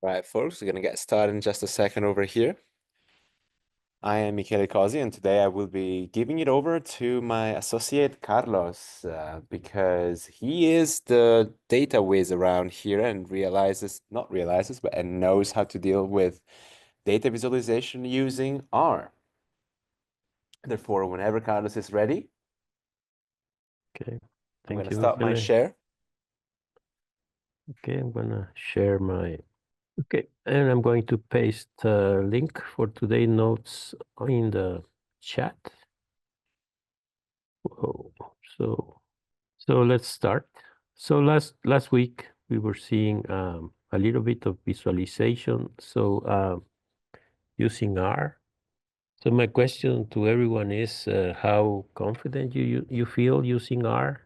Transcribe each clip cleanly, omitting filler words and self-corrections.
Right, folks, we're going to get started in just a second over here. I am Michele Cosi, and today I will be giving it over to my associate Carlos because he is the data whiz around here and knows how to deal with data visualization using R. Therefore, whenever Carlos is ready, Okay, I'm going thank to you, stop my Michele. share. Okay, I'm gonna share my, okay, and I'm going to paste the link for today's notes in the chat. Whoa. So let's start. So last week we were seeing a little bit of visualization. So using R. So my question to everyone is how confident you feel using R?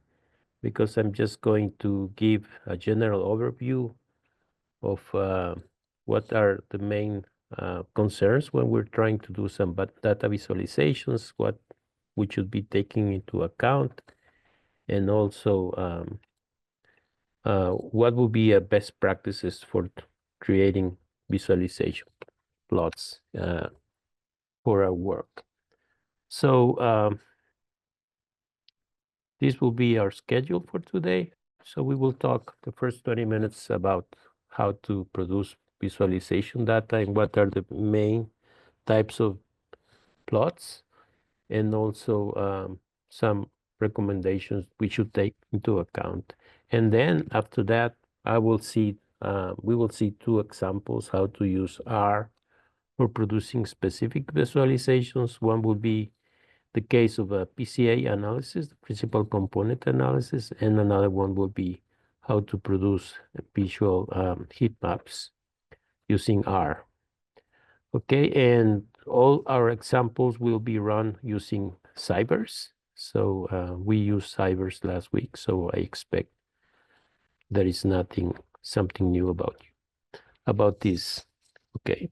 Because I'm just going to give a general overview of what are the main concerns when we're trying to do some data visualizations, what we should be taking into account, and also what would be best practices for creating visualization plots for our work. So this will be our schedule for today. So we will talk the first 20 minutes about how to produce visualization data and what are the main types of plots, and also some recommendations we should take into account. And then after that, we will see two examples how to use R for producing specific visualizations. One will be the case of a PCA analysis, the principal component analysis, and another one will be how to produce visual heat maps using R. Okay, and all our examples will be run using Cybers. So we used Cybers last week, so I expect there is something new about this. Okay,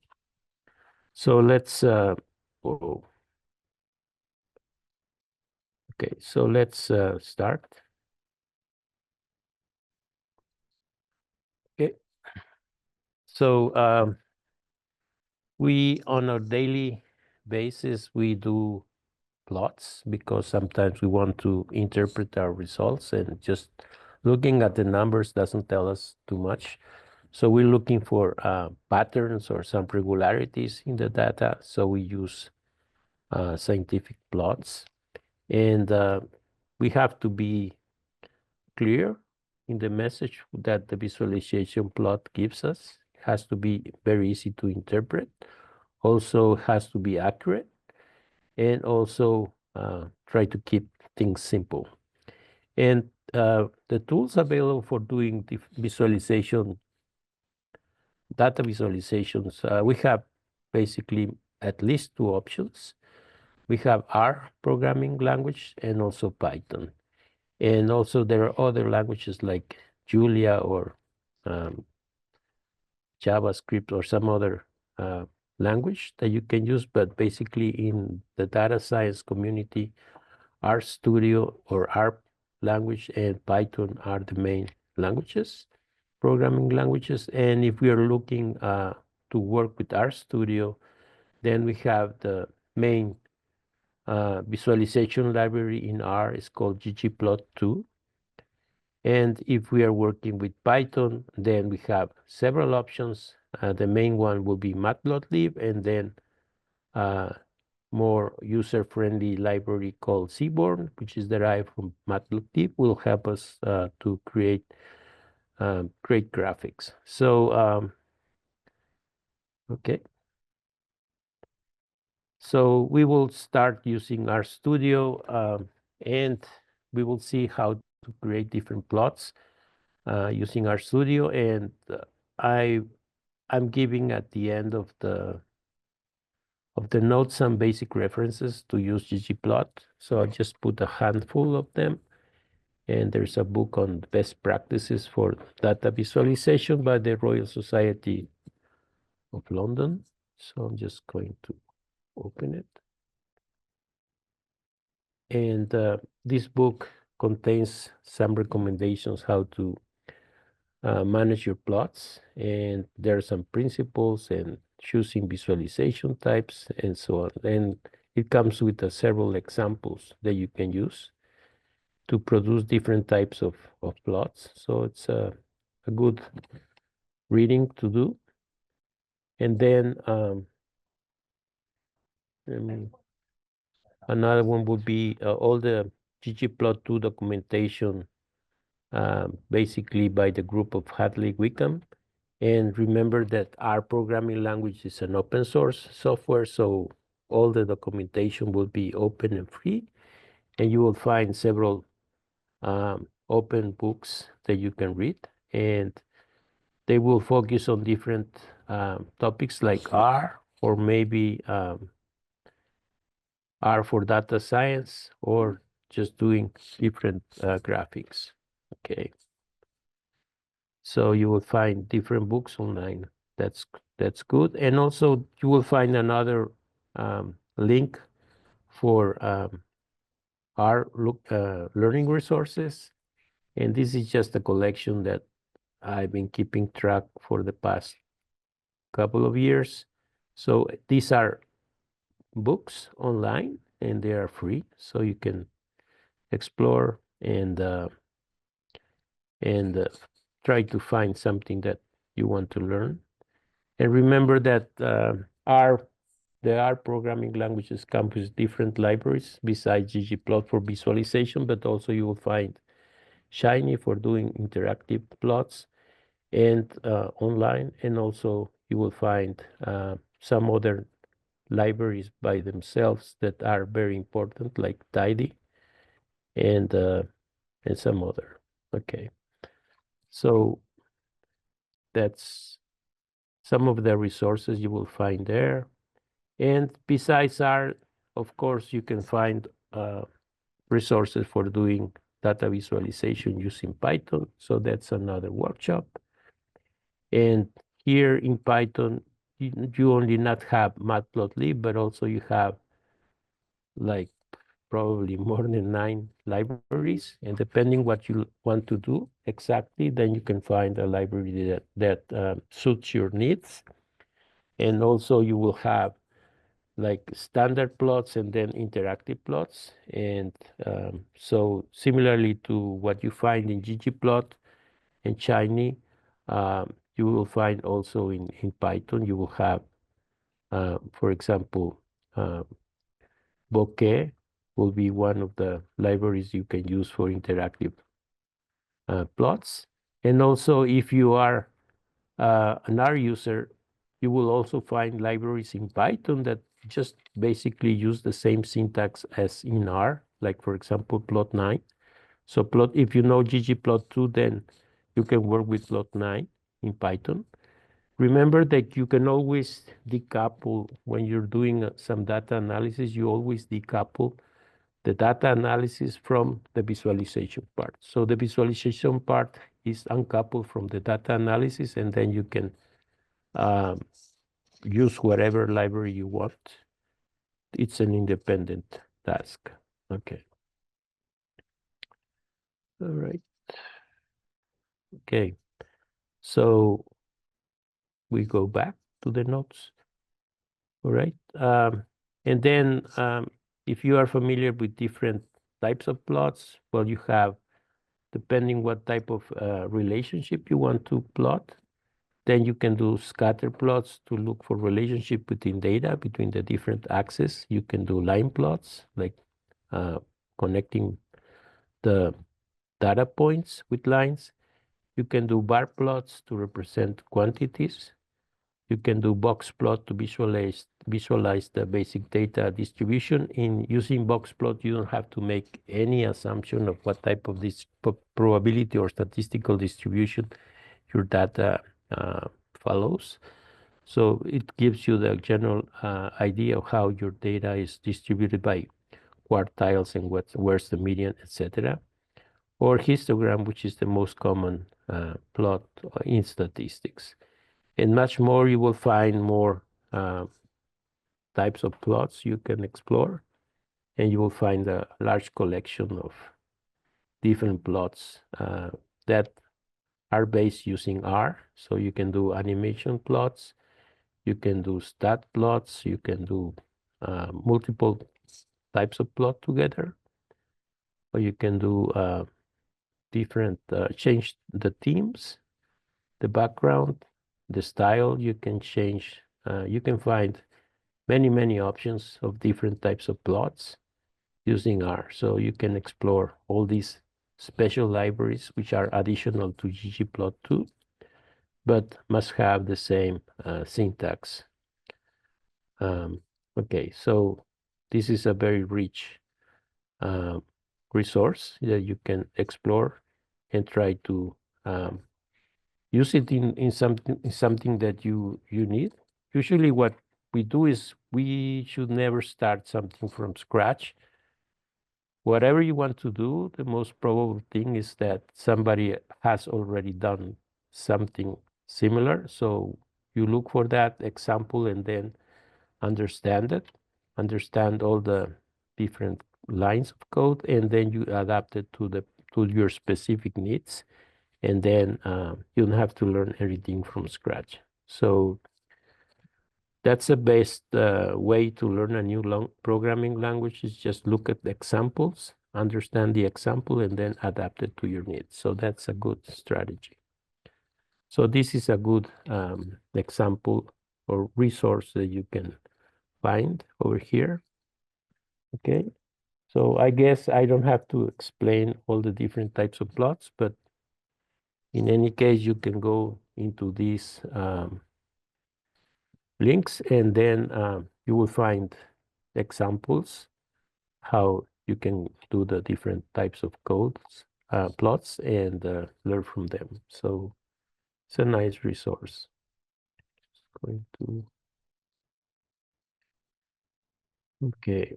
so let's oh, okay, so let's start. Okay, so we on a daily basis we do plots because sometimes we want to interpret our results, and just looking at the numbers doesn't tell us too much. So we're looking for patterns or some regularities in the data. So we use scientific plots, and we have to be clear in the message that the visualization plot gives us. It has to be very easy to interpret. Also has to be accurate, and also try to keep things simple. And the tools available for doing the visualization, data visualizations, we have basically at least two options. We have R programming language and also Python. And also there are other languages like Julia or JavaScript or some other language that you can use, but basically in the data science community, RStudio or R language and Python are the main languages, programming languages. And if we are looking to work with RStudio, then we have the main visualization library in R is called ggplot 2. And if we are working with Python, then we have several options. The main one will be matplotlib, and then more user-friendly library called Seaborn, which is derived from matplotlib, will help us to create great graphics. So, okay. So we will start using RStudio, and we will see how to create different plots using RStudio. And I'm giving at the end of the notes some basic references to use ggplot. So I just put a handful of them. And there's a book on best practices for data visualization by the Royal Society of London. So I'm just going to open it. And this book contains some recommendations how to manage your plots, and there are some principles and choosing visualization types and so on. And it comes with several examples that you can use to produce different types of plots. So it's a good reading to do. And then another one would be all the ggplot2 documentation, basically by the group of Hadley Wickham. And remember that our programming language is an open source software, so all the documentation will be open and free. And you will find several open books that you can read. And they will focus on different topics like R, or maybe R for data science, or just doing different graphics. Okay. So you will find different books online. That's good. And also you will find another link for our learning resources. And this is just a collection that I've been keeping track for the past couple of years. So these are books online and they are free, so you can explore and try to find something that you want to learn. And remember that the R programming languages come with different libraries besides ggplot for visualization, but also you will find Shiny for doing interactive plots and online, and also you will find some other libraries by themselves that are very important, like Tidy and some other. Okay, so that's some of the resources you will find there. And besides R, of course, you can find resources for doing data visualization using Python. So that's another workshop. And here in Python, you only not have matplotlib, but also you have like probably more than 9 libraries. And depending what you want to do exactly, then you can find a library that suits your needs. And also you will have like standard plots and then interactive plots. And so similarly to what you find in ggplot and Shiny, you will find also in Python, you will have, for example, Bokeh will be one of the libraries you can use for interactive plots. And also, if you are an R user, you will also find libraries in Python that just basically use the same syntax as in R, like for example, plot9. So if you know ggplot2, then you can work with plot9 in Python. Remember that you can always decouple when you're doing some data analysis, you always decouple the data analysis from the visualization part. So the visualization part is uncoupled from the data analysis, and then you can use whatever library you want. It's an independent task. Okay. All right. Okay. So we go back to the notes. All right. And then if you are familiar with different types of plots, well, you have, depending what type of relationship you want to plot, then you can do scatter plots to look for relationship between data, between the different axes. You can do line plots, like connecting the data points with lines. You can do bar plots to represent quantities. You can do box plot to visualize the basic data distribution. In using box plot, you don't have to make any assumption of what type of this probability or statistical distribution your data follows. So it gives you the general idea of how your data is distributed by quartiles and where's the median, etc. Or histogram, which is the most common plot in statistics. And much more, you will find more types of plots you can explore, and you will find a large collection of different plots that are based using R. So you can do animation plots, you can do stat plots, you can do multiple types of plot together, or you can do different, change the themes, the background, the style. You can change, you can find many options of different types of plots using R. So you can explore all these special libraries which are additional to ggplot2, but must have the same syntax. Okay, so this is a very rich uh, resource that you can explore and try to use it in something that you need. Usually what we do is we should never start something from scratch. Whatever you want to do, the most probable thing is that somebody has already done something similar. So you look for that example and then understand it, understand all the different lines of code, and then you adapt it to your specific needs. And then you don't have to learn everything from scratch. So that's the best way to learn a new programming language is just look at the examples, understand the example, and then adapt it to your needs. So that's a good strategy. So this is a good example or resource that you can find over here. Okay, so I guess I don't have to explain all the different types of plots, but in any case, you can go into these links and then you will find examples how you can do the different types of codes, plots, and learn from them. So it's a nice resource. Just going to, okay,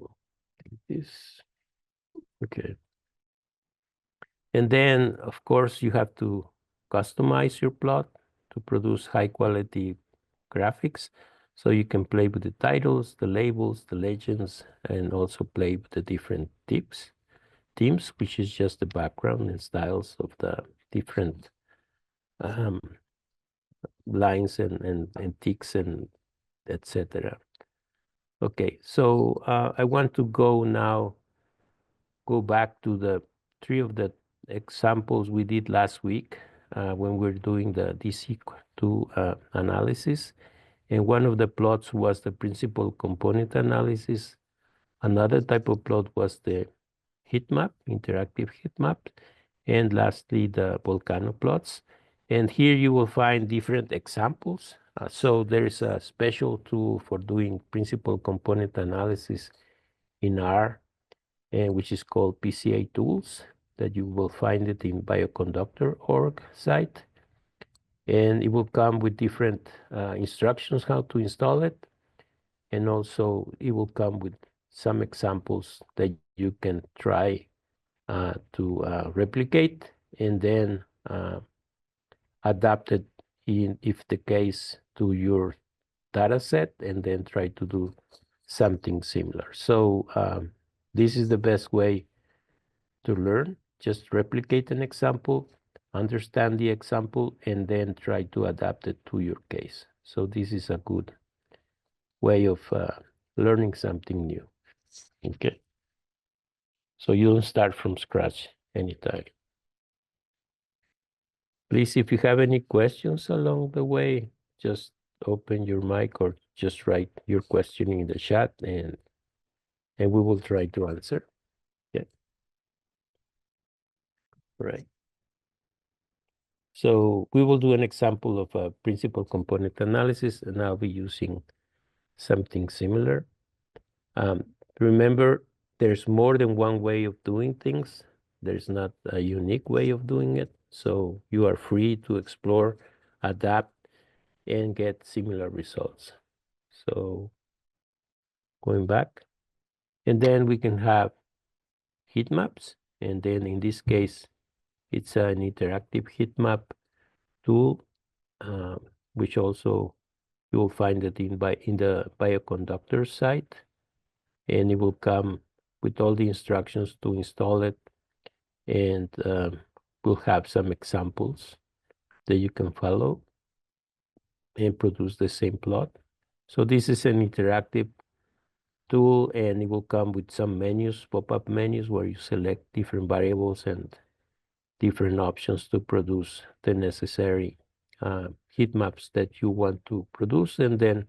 this, okay. And then, of course, you have to customize your plot to produce high quality graphics. So you can play with the titles, the labels, the legends, and also play with the different themes, which is just the background and styles of the different um, lines and ticks and etc. Okay, so I want to go back to the three of the examples we did last week when we are doing the DC2 analysis. And one of the plots was the principal component analysis. Another type of plot was the heat map, interactive heat map. And lastly, the volcano plots. And here you will find different examples. So there is a special tool for doing principal component analysis in R, which is called PCA tools, that you will find it in bioconductor.org site. And it will come with different instructions how to install it. And also it will come with some examples that you can try to replicate and then adapt it in, if the case, to your data set and then try to do something similar. So this is the best way to learn. Just replicate an example, understand the example, and then try to adapt it to your case. So this is a good way of learning something new. Okay. So you don't start from scratch anytime. Please, if you have any questions along the way, just open your mic or just write your question in the chat and we will try to answer. Yeah. Right. So we will do an example of a principal component analysis, and I'll be using something similar. Remember, there's more than one way of doing things. There's not a unique way of doing it. So you are free to explore, adapt, and get similar results. So going back, and then we can have heat maps. And then in this case, it's an interactive heat map tool, which also you will find it in the bioconductor site, and it will come with all the instructions to install it, and we'll have some examples that you can follow and produce the same plot. So this is an interactive tool, and it will come with some menus, pop-up menus, where you select different variables and different options to produce the necessary heat maps that you want to produce, and then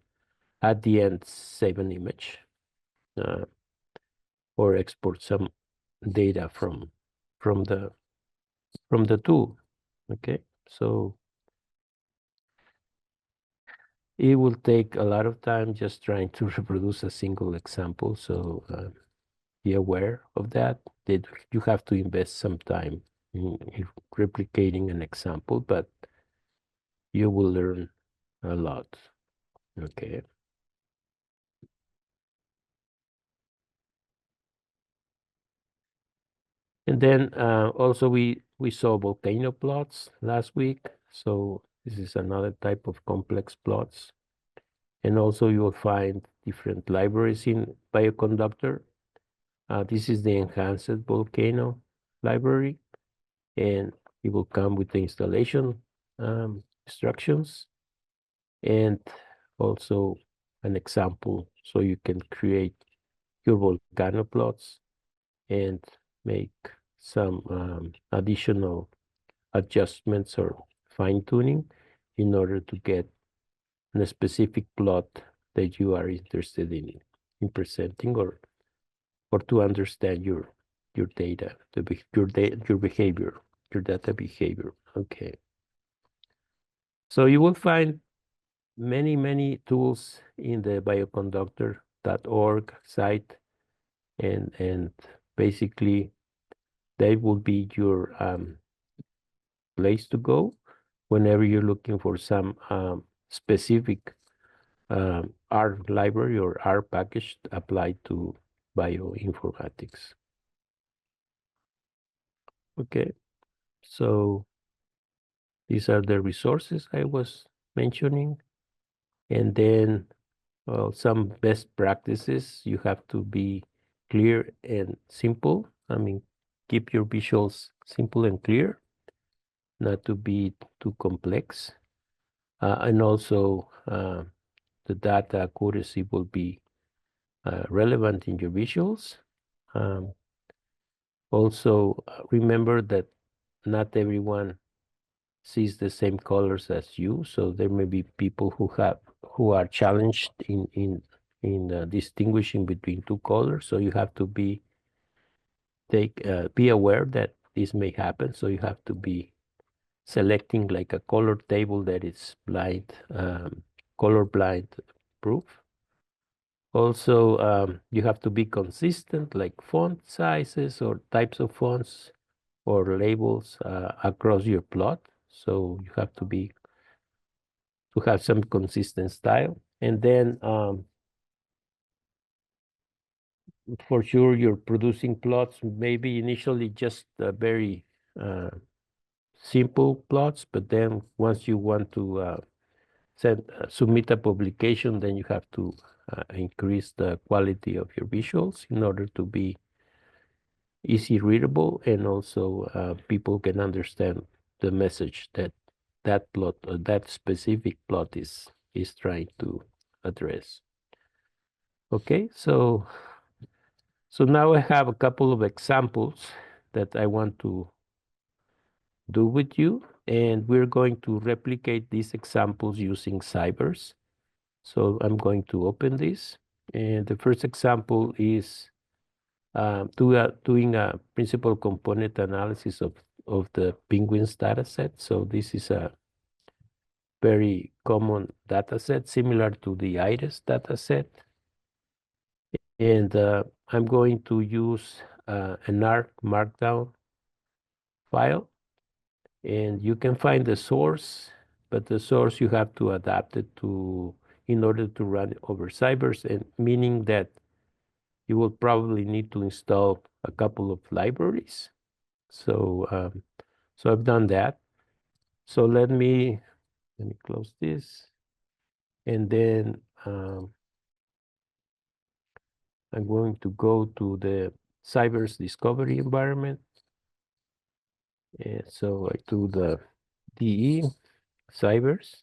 at the end save an image uh, or export some data from the from the tool. Okay, so it will take a lot of time just trying to reproduce a single example. So be aware of that you have to invest some time in replicating an example, but you will learn a lot. Okay. And then also we saw volcano plots last week. So this is another type of complex plots. And also you will find different libraries in Bioconductor. This is the enhanced volcano library, and it will come with the installation instructions and also an example so you can create your volcano plots and make some additional adjustments or fine tuning in order to get a specific plot that you are interested in presenting, or to understand your data, your behavior, your data behavior. Okay. So you will find many tools in the bioconductor.org site, and basically that will be your place to go whenever you're looking for some specific R library or R package applied to bioinformatics. Okay, so these are the resources I was mentioning. And then some best practices. You have to be clear and simple. I mean, keep your visuals simple and clear, not to be too complex. And also the data accuracy will be relevant in your visuals. Um, Also, remember that not everyone sees the same colors as you, so there may be people who are challenged in distinguishing between two colors. So you have to be aware that this may happen. So you have to be selecting like a color table that is color blind proof. Also, you have to be consistent, like font sizes or types of fonts or labels across your plot. So you have to have some consistent style. And then for sure you're producing plots, maybe initially just very uh, simple plots, but then once you want to submit a publication, then you have to increase the quality of your visuals in order to be easy readable, and also people can understand the message that that plot or that specific plot is trying to address. Okay, so now I have a couple of examples that I want to do with you, and we're going to replicate these examples using Cybers. So I'm going to open this, and the first example is doing a principal component analysis of the penguins data set. So this is a very common data set, similar to the IRIS data set. And I'm going to use an ARC Markdown file. And you can find the source, but the source you have to adapt it to in order to run over Cybers, and meaning that you will probably need to install a couple of libraries. So so I've done that. So let me close this, and then I'm going to go to the Cybers discovery environment. And so I do the DE, cybers.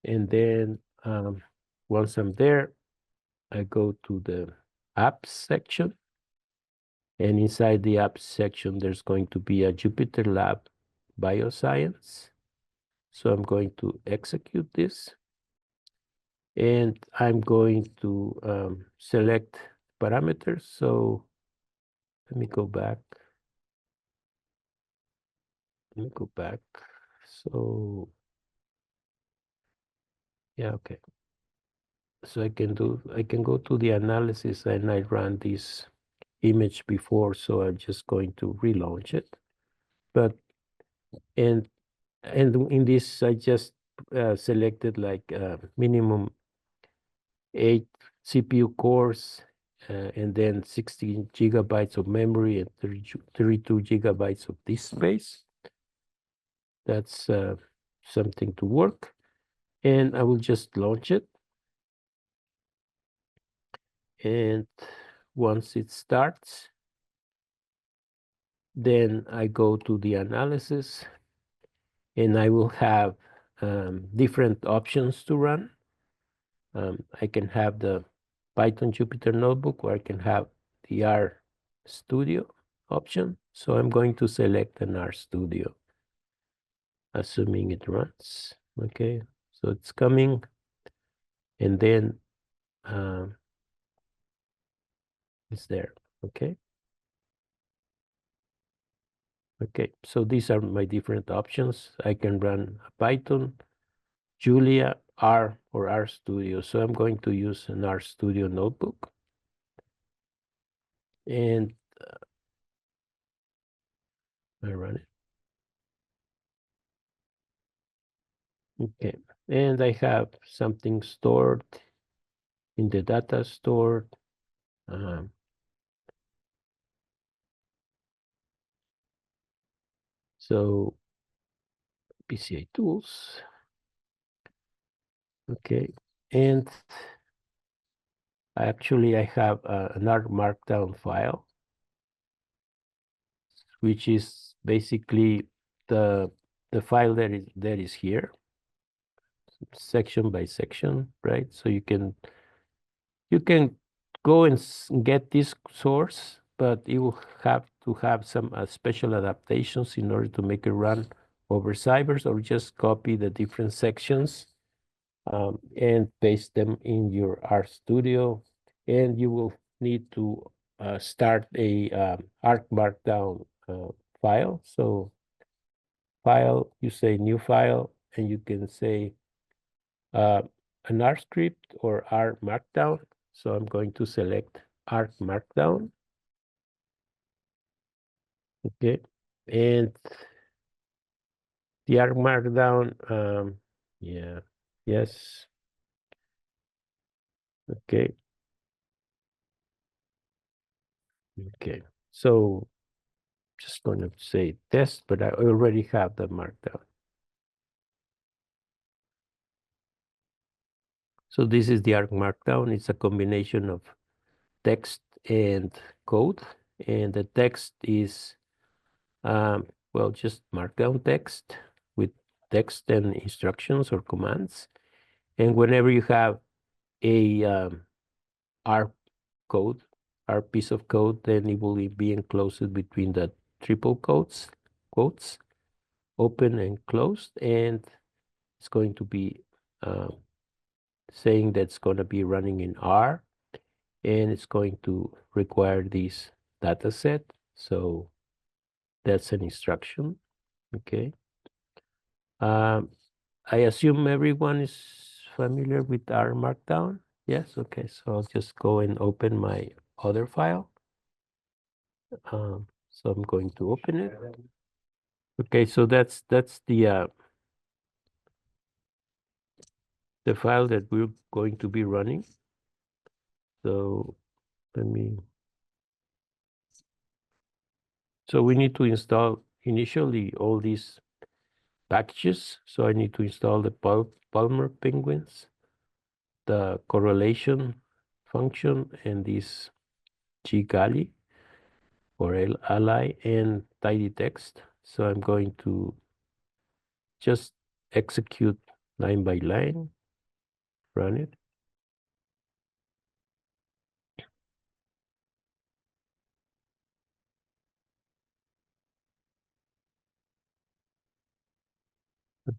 And then once I'm there, I go to the apps section. And inside the apps section, there's going to be a Jupyter Lab Bioscience. So I'm going to execute this. And I'm going to select parameters. So let me go back. Let me go back. So yeah, okay. So I can go to the analysis, and I ran this image before, so I'm just going to relaunch it. But and in this, I just selected like minimum 8 CPU cores, and then 16 gigabytes of memory and 32 gigabytes of disk space. That's something to work. And I will just launch it. And once it starts, then I go to the analysis, and I will have different options to run. I can have the Python Jupyter Notebook, or I can have the R Studio option. So I'm going to select an R Studio, assuming it runs. Okay, so it's coming, and then it's there. Okay. Okay, so these are my different options. I can run Python, Julia, R, or R Studio. So I'm going to use an R Studio notebook. And I run it. Okay, and I have something stored in the data stored. So PCA tools. Okay, and actually I have an R Markdown file, which is basically the file that is here, section by section, right? So you can go and get this source, but you will have to have some special adaptations in order to make it run over cybers, or just copy the different sections and paste them in your RStudio. And you will need to start a Arc Markdown file. So file, you say new file, and you can say an R script or R Markdown. So I'm going to select R Markdown. Okay, and the R Markdown, yeah, yes, okay, okay. So just going to say test, but I already have the Markdown. So this is the R Markdown. It's a combination of text and code, and the text is well, just Markdown text with text and instructions or commands. And whenever you have a R code, R piece of code, then it will be enclosed between the triple quotes, open and closed, and it's going to be saying that it's going to be running in R, and it's going to require this data set. So that's an instruction. Okay. I assume everyone is familiar with R Markdown. Yes, okay, so I'll just go and open my other file. So I'm going to open it. Okay, so that's the file that we're going to be running. So let me. So we need to install initially all these packages. So I need to install the Palmer penguins, the correlation function, and this ggalley or ally and tidy text. So I'm going to just execute line by line, run it.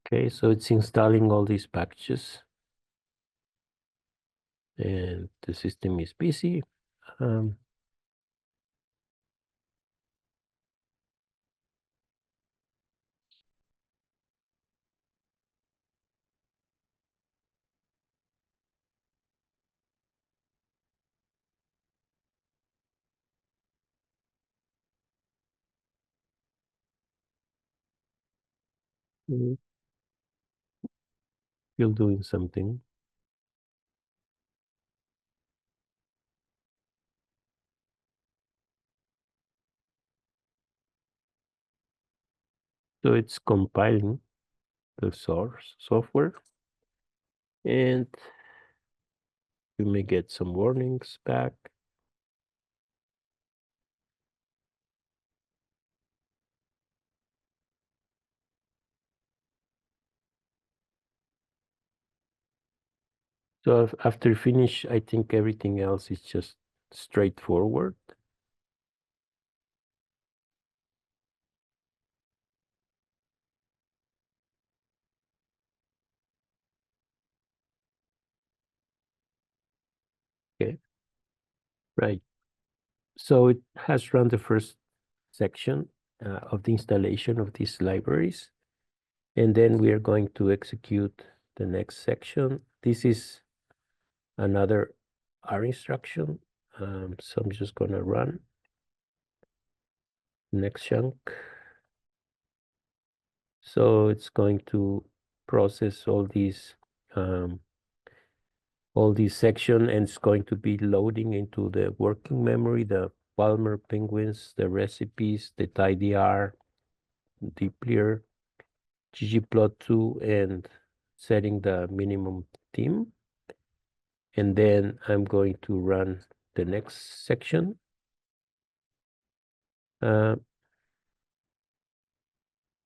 Okay, so it's installing all these packages and the system is busy. Um, mm, You're doing something. So it's compiling the source software, and you may get some warnings back. So after you finish, I think everything else is just straightforward. Okay, right. So it has run the first section of the installation of these libraries. And then we are going to execute the next section. This is another R instruction. So I'm just going to run next chunk. So it's going to process all these section, and it's going to be loading into the working memory, the Palmer penguins, the recipes, the tidyr, dplyr, ggplot2, and setting the minimum theme. And then I'm going to run the next section. I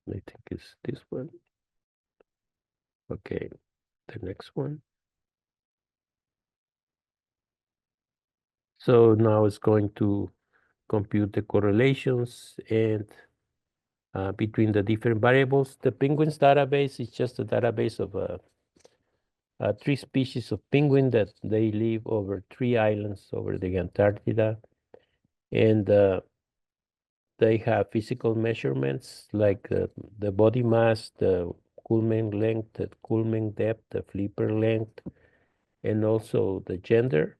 think it's this one. Okay, the next one. So now it's going to compute the correlations and between the different variables. The penguins database is just a database of 3 species of penguin that they live over 3 islands over the Antarctica. And they have physical measurements like the body mass, the culmen length, the culmen depth, the flipper length, and also the gender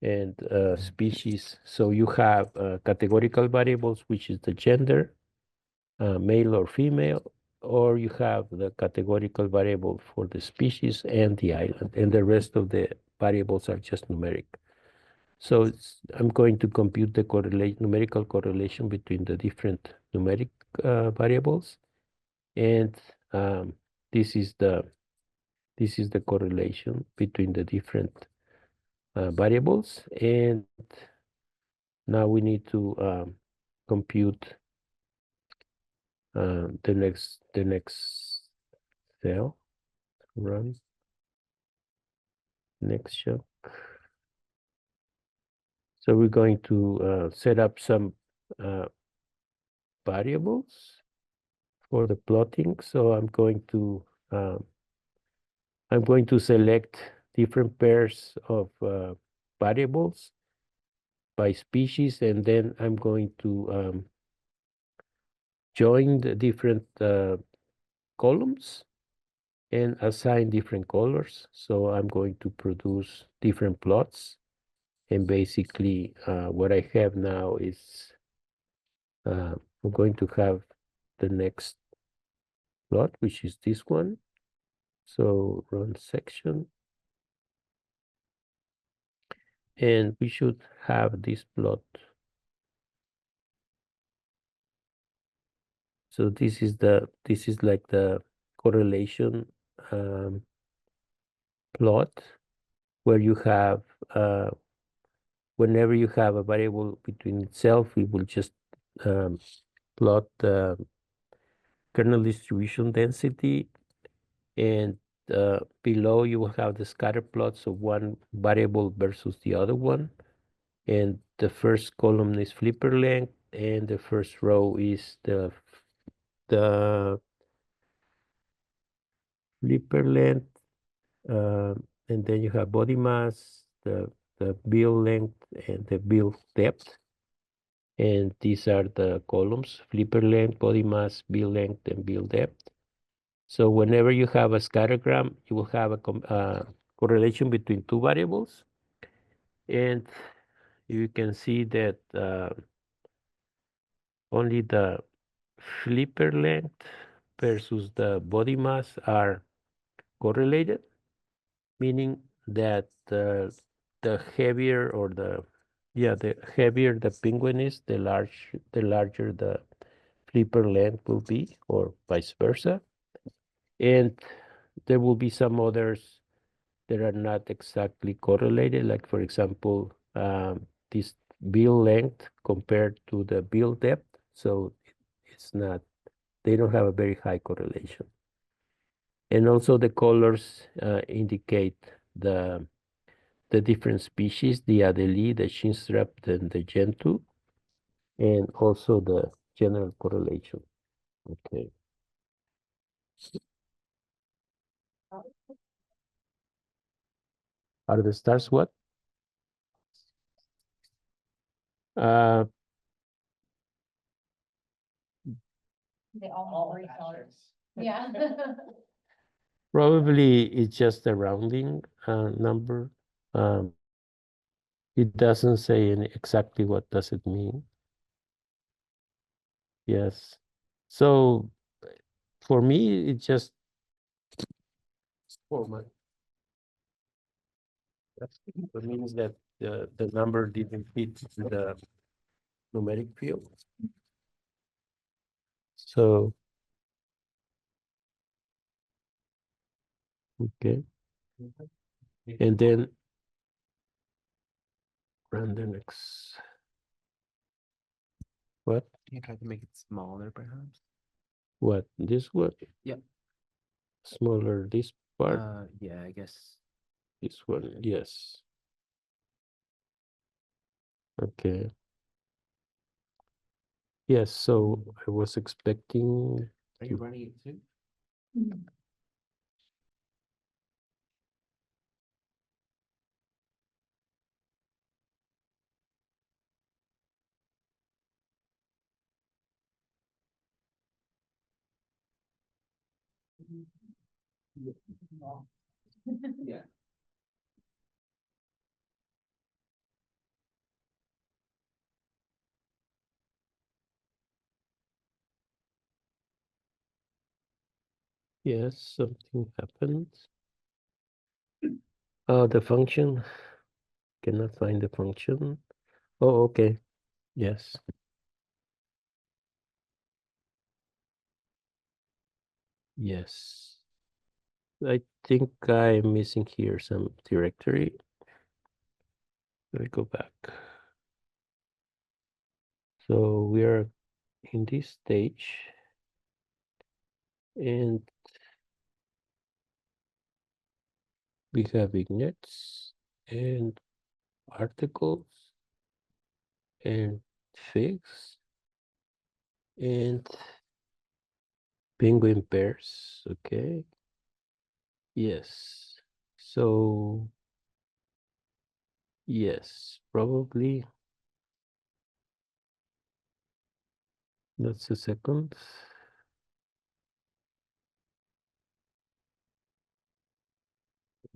and species. So you have categorical variables, which is the gender, male or female, or you have the categorical variable for the species and the island, and the rest of the variables are just numeric. So I'm going to compute the numerical correlation between the different numeric variables, and this is the correlation between the different variables. And now we need to compute the next cell. Run next show. So we're going to set up some variables for the plotting. So I'm going to select different pairs of variables by species, and then I'm going to join the different columns and assign different colors. So I'm going to produce different plots. And basically, what I have now is I'm going to have the next plot, which is this one. So run section. And we should have this plot. So this is like the correlation plot where you have whenever you have a variable between itself, we will just plot kernel distribution density, and below you will have the scatter plots of one variable versus the other one. And the first column is flipper length, and the first row is the flipper length, and then you have body mass, the build length, and the build depth. And these are the columns: flipper length, body mass, build length, and build depth. So whenever you have a scattergram, you will have a correlation between two variables. And you can see that only the flipper length versus the body mass are correlated, meaning that the heavier or the heavier the penguin is, the larger the flipper length will be, or vice versa. And there will be some others that are not exactly correlated, like for example, this bill length compared to the bill depth. So it's not, they don't have a very high correlation. And also the colors indicate the different species, the Adelie, the chinstrap, and the gentoo, and also the general correlation. Okay. Are the stars what? Uh, They all have three colors. Yeah. Probably it's just a rounding number. It doesn't say exactly what does it mean. Yes. So for me, it just format. It means that the number didn't fit the numeric field. So, okay. And then random X. What? Can you try to make it smaller, perhaps? What? This one? Yep. Smaller this part? Yeah, I guess. This one, yes. Okay. Yes, so I was expecting. Are you running it too? Yeah. Yes, something happened. Oh, the function. Cannot find the function. Oh, okay. Yes. Yes. I think I'm missing here some directory. Let me go back. So we are in this stage, and we have vignettes and articles and figs and penguin pairs. Okay. Yes. So yes, probably that's a second.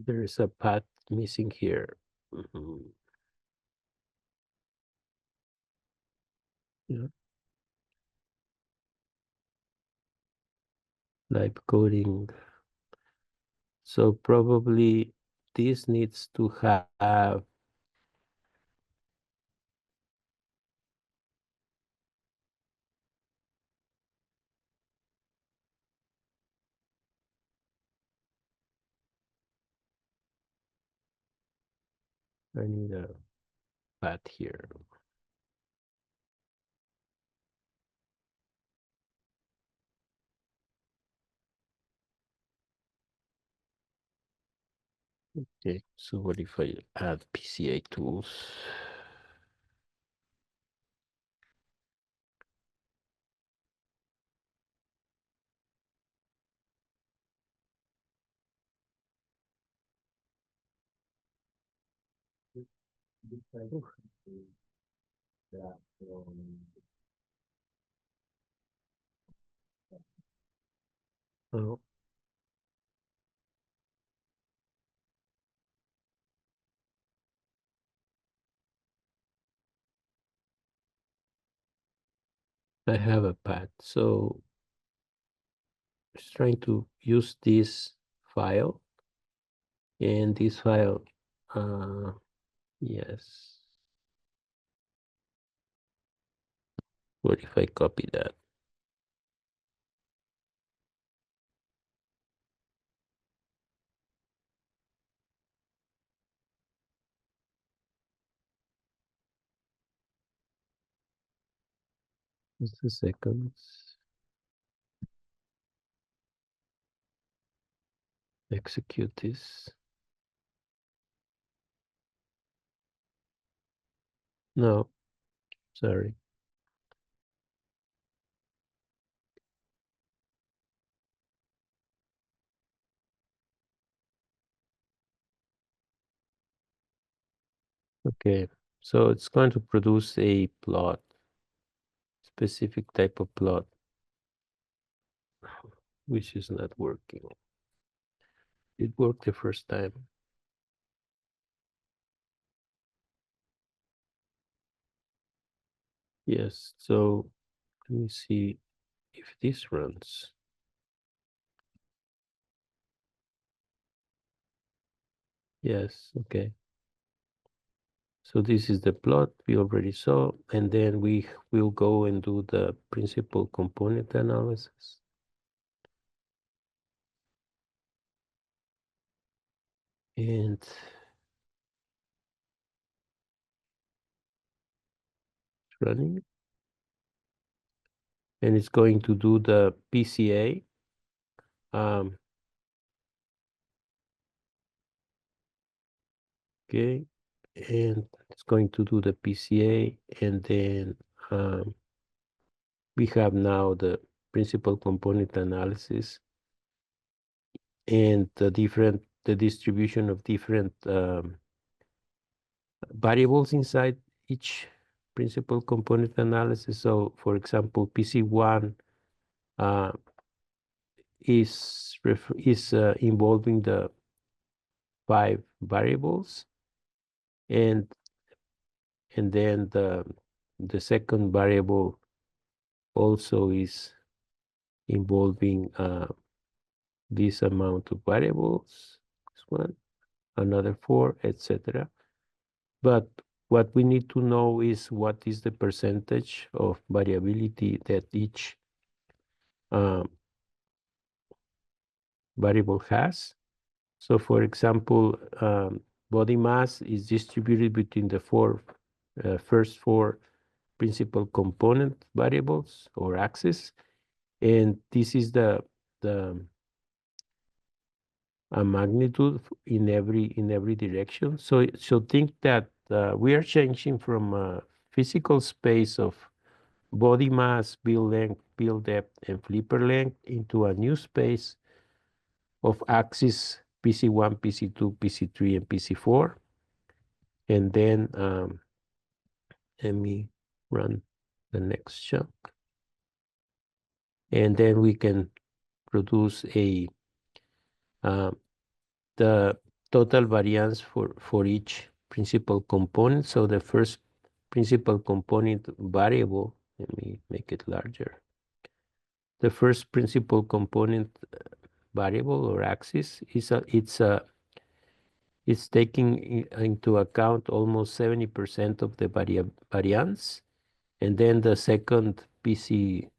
There is a path missing here. Mhm. Yeah. Live coding. So probably this needs to have I need a path here. Okay, so what if I add PCA tools? Oh, I have a pad, so just trying to use this file, and this file, yes. What if I copy that? Just a second. Execute this. No, sorry. Okay, so it's going to produce a plot, specific type of plot, which is not working. It worked the first time. Yes, so let me see if this runs. Yes, okay. So this is the plot we already saw, and then we will go and do the principal component analysis. And running. And it's going to do the PCA. Okay, and it's going to do the PCA, and then we have now the principal component analysis and the distribution of different variables inside each principal component analysis. So, for example, PC1 uh, is involving the 5 variables, and then the second variable also is involving this amount of variables, this one, another 4, etc. But what we need to know is what is the percentage of variability that each um, variable has. So for example, body mass is distributed between the first 4 principal component variables or axes, and this is the a magnitude in every direction. So think that we are changing from a physical space of body mass, build length, build depth, and flipper length into a new space of axis PC1, PC2, PC3, and PC4. And then let me run the next chunk. And then we can produce uh, the total variance for each principal component. So the first principal component variable, let me make it larger. The first principal component variable or axis is it's taking into account almost 70% of the variance, and then the second PC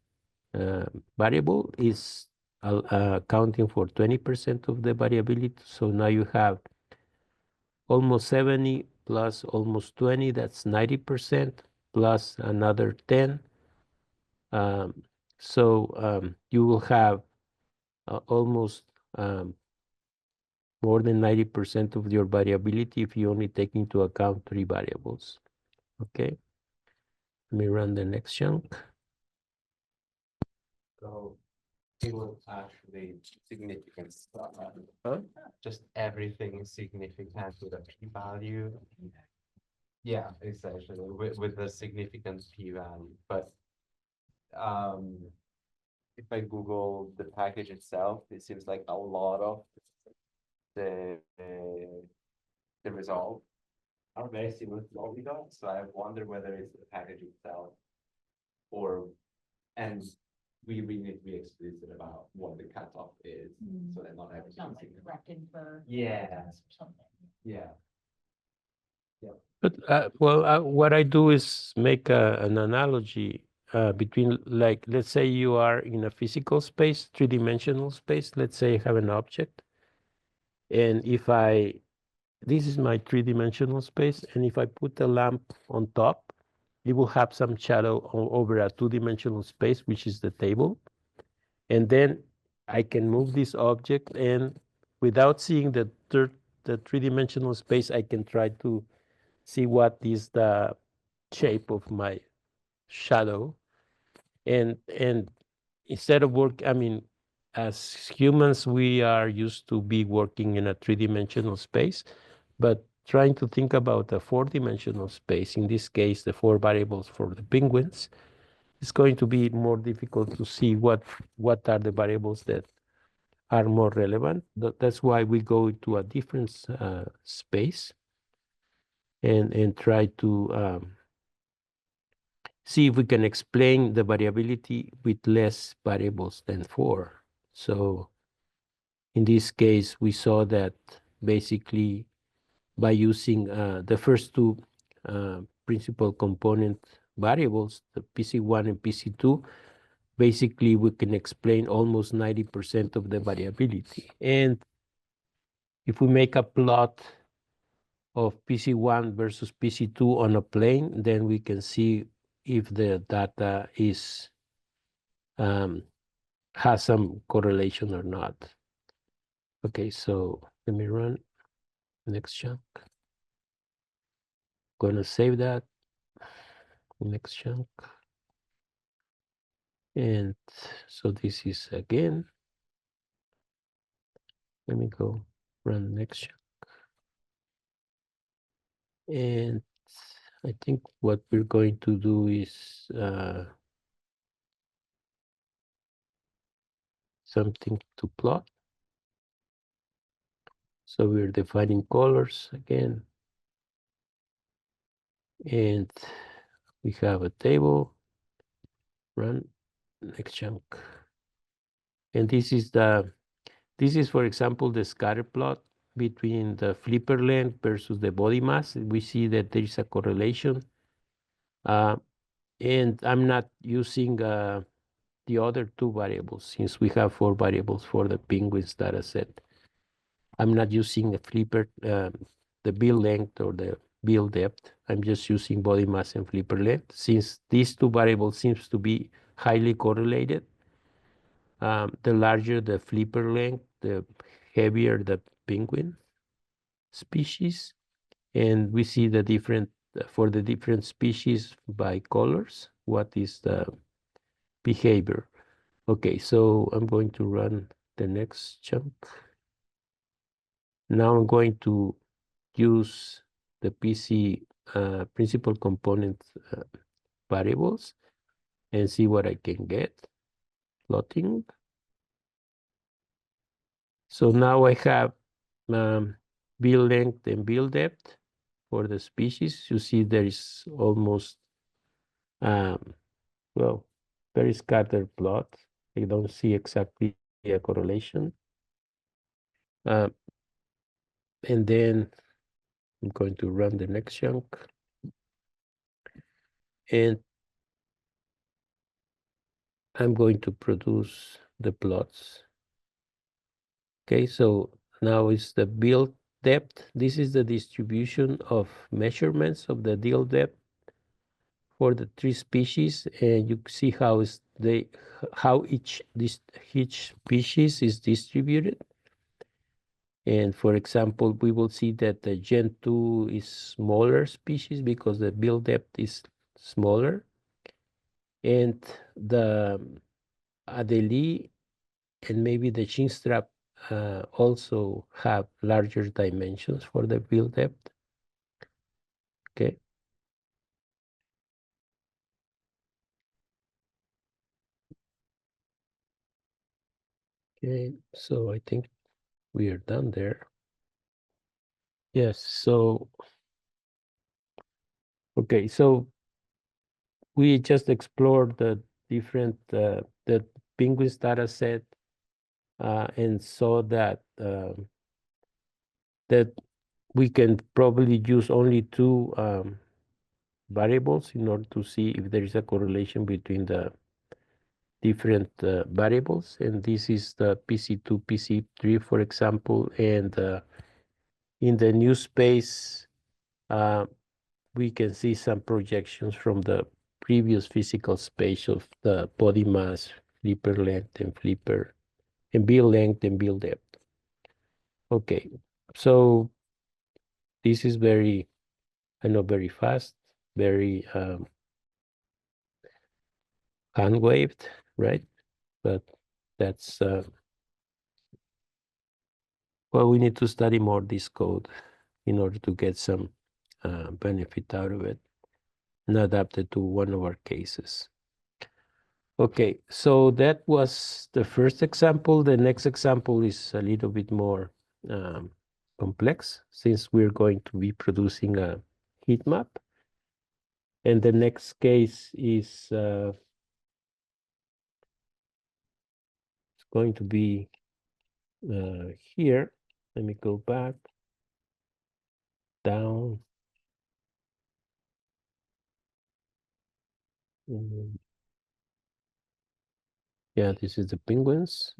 variable is accounting for 20% of the variability. So now you have almost 70 plus almost 20, that's 90%, plus another 10. So you will have almost more than 90% of your variability if you only take into account 3 variables. Okay. Let me run the next chunk. So it was actually significant stuff. Huh? Just everything is significant with a p-value. Yeah, essentially with a significant p-value. But if I Google the package itself, it seems like a lot of the the results are very similar to what we got. So I wonder whether it's the package itself or and we need to be explicit about what the cutoff is, so that not It's not everything. like corrected for. Yeah. or something. Yeah. But well, what I do is make an analogy between, like, let's say you are in a physical space, three-dimensional space. Let's say I have an object, and if this is my three-dimensional space, and if I put a lamp on top, it will have some shadow over a two-dimensional space, which is the table, and then I can move this object, and without seeing the three-dimensional space, I can try to see what is the shape of my shadow, and instead of work, I mean, as humans we are used to be working in a three-dimensional space, but trying to think about a four-dimensional space, in this case the 4 variables for the penguins, it's going to be more difficult to see what are the variables that are more relevant. That's why we go to a different space and try to see if we can explain the variability with less variables than 4. So in this case, we saw that basically by using the first 2 principal component variables, the PC1 and PC2, basically we can explain almost 90% of the variability. And if we make a plot of PC1 versus PC2 on a plane, then we can see if the data has some correlation or not. Okay, so let me run next chunk. Gonna save that. Next chunk. And so this is again. Let me go run next chunk. And I think what we're going to do is something to plot. So we're defining colors again. And we have a table. Run next chunk. And this is, for example, the scatter plot between the flipper length versus the body mass. We see that there is a correlation. And I'm not using the other 2 variables, since we have 4 variables for the penguins data set. I'm not using a flipper, the bill length or the bill depth. I'm just using body mass and flipper length. Since these 2 variables seems to be highly correlated, the larger the flipper length, the heavier the penguin species. And we see the different, for the different species by colors, what is the behavior. Okay, so I'm going to run the next chunk. Now I'm going to use the PC principal component variables and see what I can get. Plotting. So now I have bill length and bill depth for the species. You see there is almost, well, very scattered plot. I don't see exactly a correlation. And then I'm going to run the next chunk. And I'm going to produce the plots. Okay, so now it's the bill depth. This is the distribution of measurements of the bill depth for the 3 species, and you see how each species is distributed. And for example, we will see that the Gen 2 is smaller species because the build depth is smaller. And the Adelie and maybe the chinstrap also have larger dimensions for the build depth. Okay. Okay, so I think we are done there. Yes, so okay, so we just explored the different the penguins data set and saw that that we can probably use only two variables in order to see if there is a correlation between the different variables, and this is the PC2, PC3, for example, and in the new space, we can see some projections from the previous physical space of the body mass, flipper length, and flipper, and build length and build depth. Okay, so this is very, I know, very fast, very hand waved, right? But that's well, we need to study more this code in order to get some benefit out of it and adapt it to one of our cases. Okay, so that was the first example. The next example is a little bit more complex since we're going to be producing a heat map. And the next case is it's going to be here. Let me go back, down. Yeah, this is the penguins.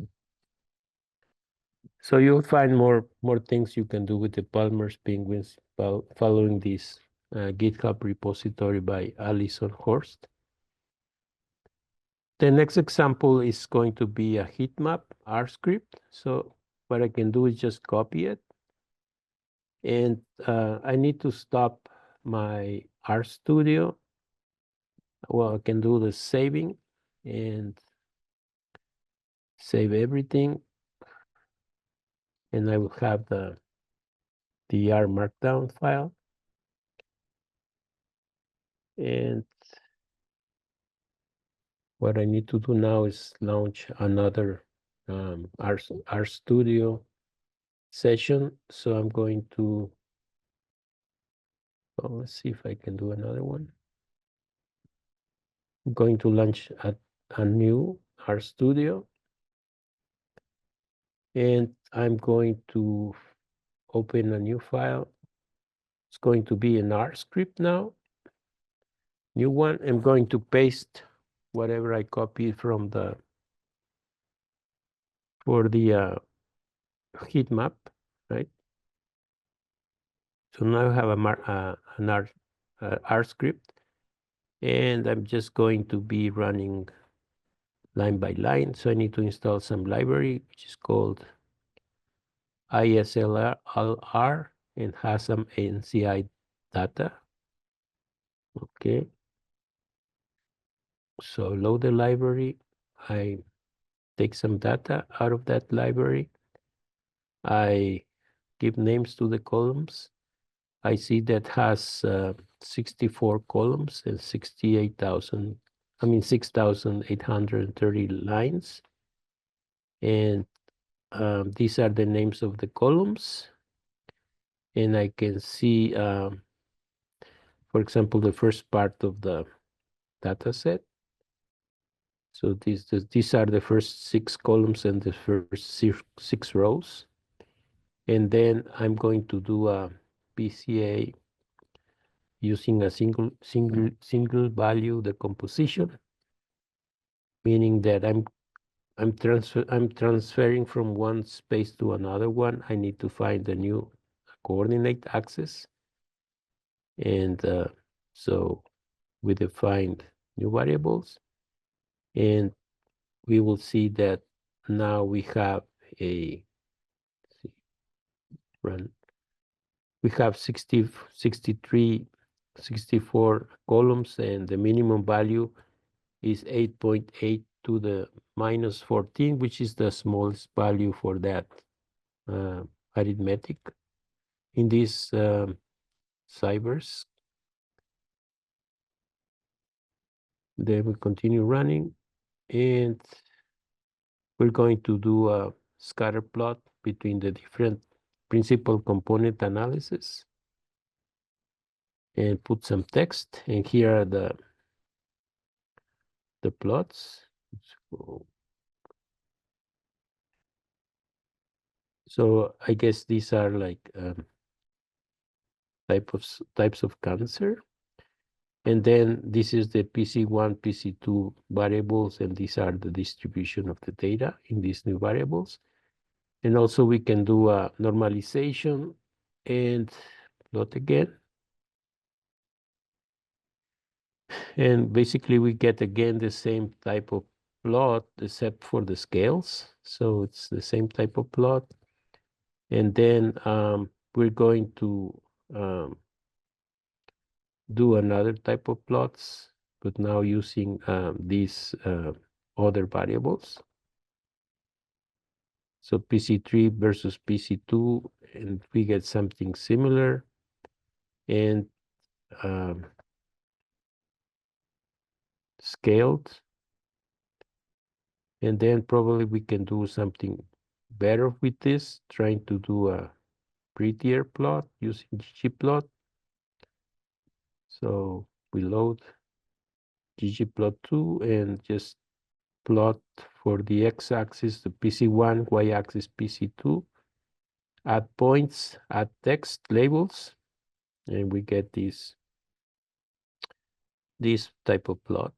So you'll find more things you can do with the Palmer's penguins following this GitHub repository by Alison Horst. The next example is going to be a heat map R script. So what I can do is just copy it. And I need to stop my RStudio. Well, I can do the saving and save everything. And I will have the R markdown file. And what I need to do now is launch another RStudio session. So I'm going to, well, let's see if I can do another one. I'm going to launch a new RStudio. And I'm going to open a new file. It's going to be an R script now. New one. I'm going to paste whatever I copied from the for the heat map, right? So now I have an R script, and I'm just going to be running line by line. So I need to install some library, which is called ISLR and has some NCI data. Okay. So load the library. I take some data out of that library. I give names to the columns. I see that has 64 columns and 6,830 lines. And these are the names of the columns. And I can see, for example, the first part of the data set. So these are the first 6 columns and the first 6 rows. And then I'm going to do a PCA using a single value decomposition, meaning that I'm transferring from one space to another one. I need to find a new coordinate axis. And so we defined new variables, and we will see that now we have a run. We have 60, 63, 64 columns, and the minimum value is 8.8 to the minus 14, which is the smallest value for that arithmetic in these cybers. Then we continue running, and we're going to do a scatter plot between the different principal component analysis and put some text. And here are the plots. So I guess these are like types of cancer. And then this is the PC1, PC2 variables, and these are the distribution of the data in these new variables. And also we can do a normalization and plot again. And basically we get again the same type of plot except for the scales. So it's the same type of plot. And then we're going to do another type of plots, but now using these other variables. So PC3 versus PC2, and we get something similar. And scaled. And then probably we can do something better with this, trying to do a prettier plot using ggplot. So we load ggplot2 and just plot for the x-axis the PC1, y-axis PC2, add points, add text labels, and we get this type of plot.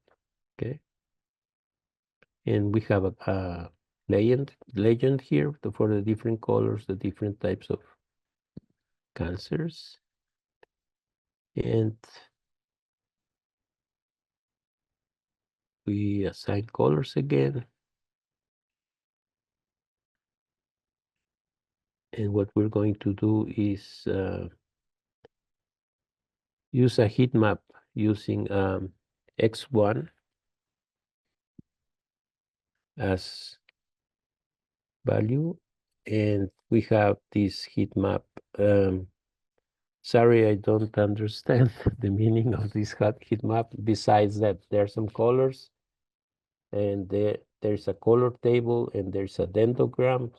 Okay. And we have a legend here for the different colors, the different types of cancers. And we assign colors again. And what we're going to do is use a heat map using X1 as value. And we have this heat map. Sorry, I don't understand the meaning of this heat map. Besides that, there are some colors, and there's a color table, and there's a dendrogram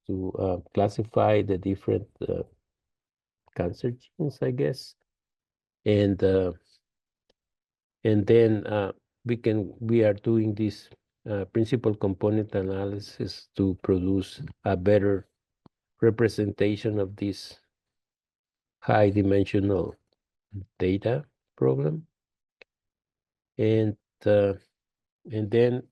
to classify the different cancer genes, I guess. And then we are doing this principal component analysis to produce a better representation of this high dimensional data problem. And then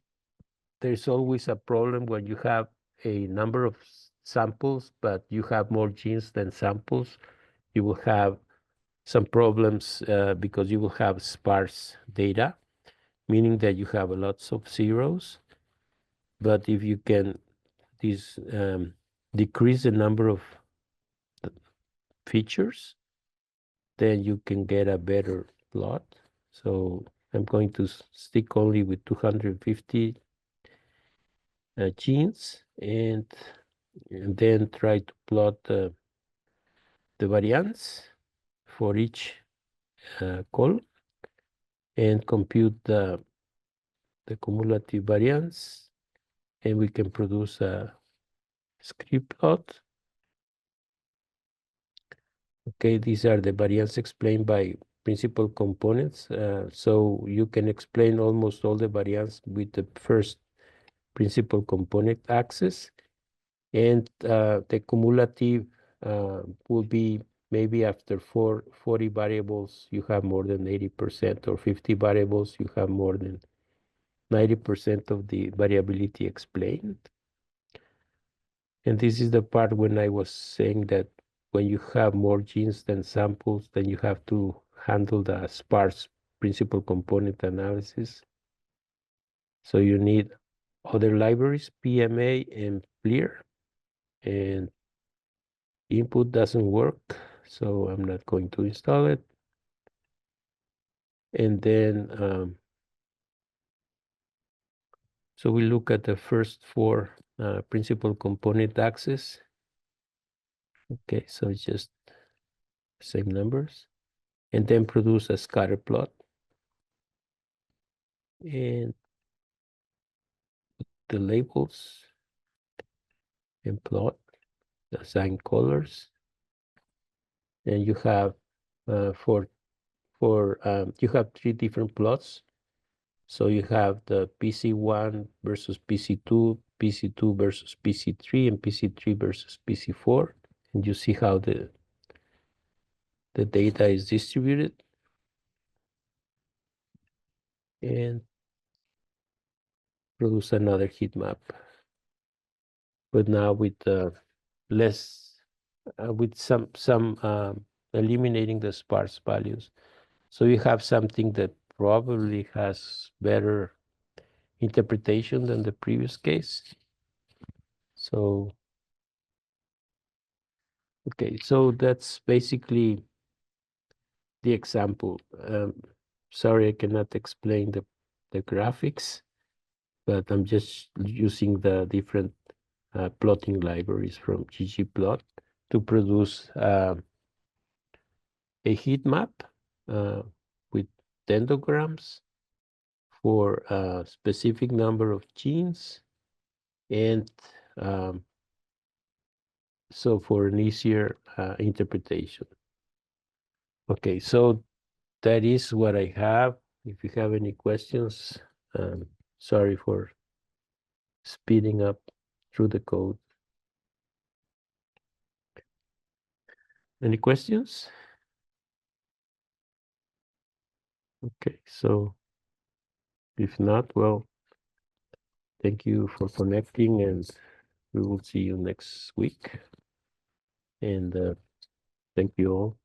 there's always a problem when you have a number of samples, but you have more genes than samples. You will have some problems because you will have sparse data, meaning that you have lots of zeros. But if you can decrease the number of features, then you can get a better plot. So I'm going to stick only with 250 genes, and then try to plot the variance for each column and compute the cumulative variance, and we can produce a script plot. Okay, these are the variance explained by principal components. So you can explain almost all the variance with the first principal component axis. And the cumulative will be maybe after 40 variables, you have more than 80%, or 50 variables, you have more than 90% of the variability explained. And this is the part when I was saying that when you have more genes than samples, then you have to handle the sparse principal component analysis. So you need other libraries, PMA and FLIR. And input doesn't work, so I'm not going to install it. And then, so we look at the first four principal component axes. Okay, so it's just same numbers. And then produce a scatter plot. And the labels and plot, assign colors. And you have you have three different plots. So you have the PC1 versus PC2, PC2 versus PC3, and PC3 versus PC4. And you see how the data is distributed. And produce another heat map. But now with less, with some eliminating the sparse values. So you have something that probably has better interpretation than the previous case. So, okay, so that's basically the example. Sorry, I cannot explain the graphics, but I'm just using the different plotting libraries from ggplot to produce a heat map with dendrograms for a specific number of genes, and so for an easier interpretation. Okay, so that is what I have. If you have any questions, sorry for speeding up through the code. Any questions? Okay, so if not, well, thank you for connecting, and we will see you next week. And thank you all.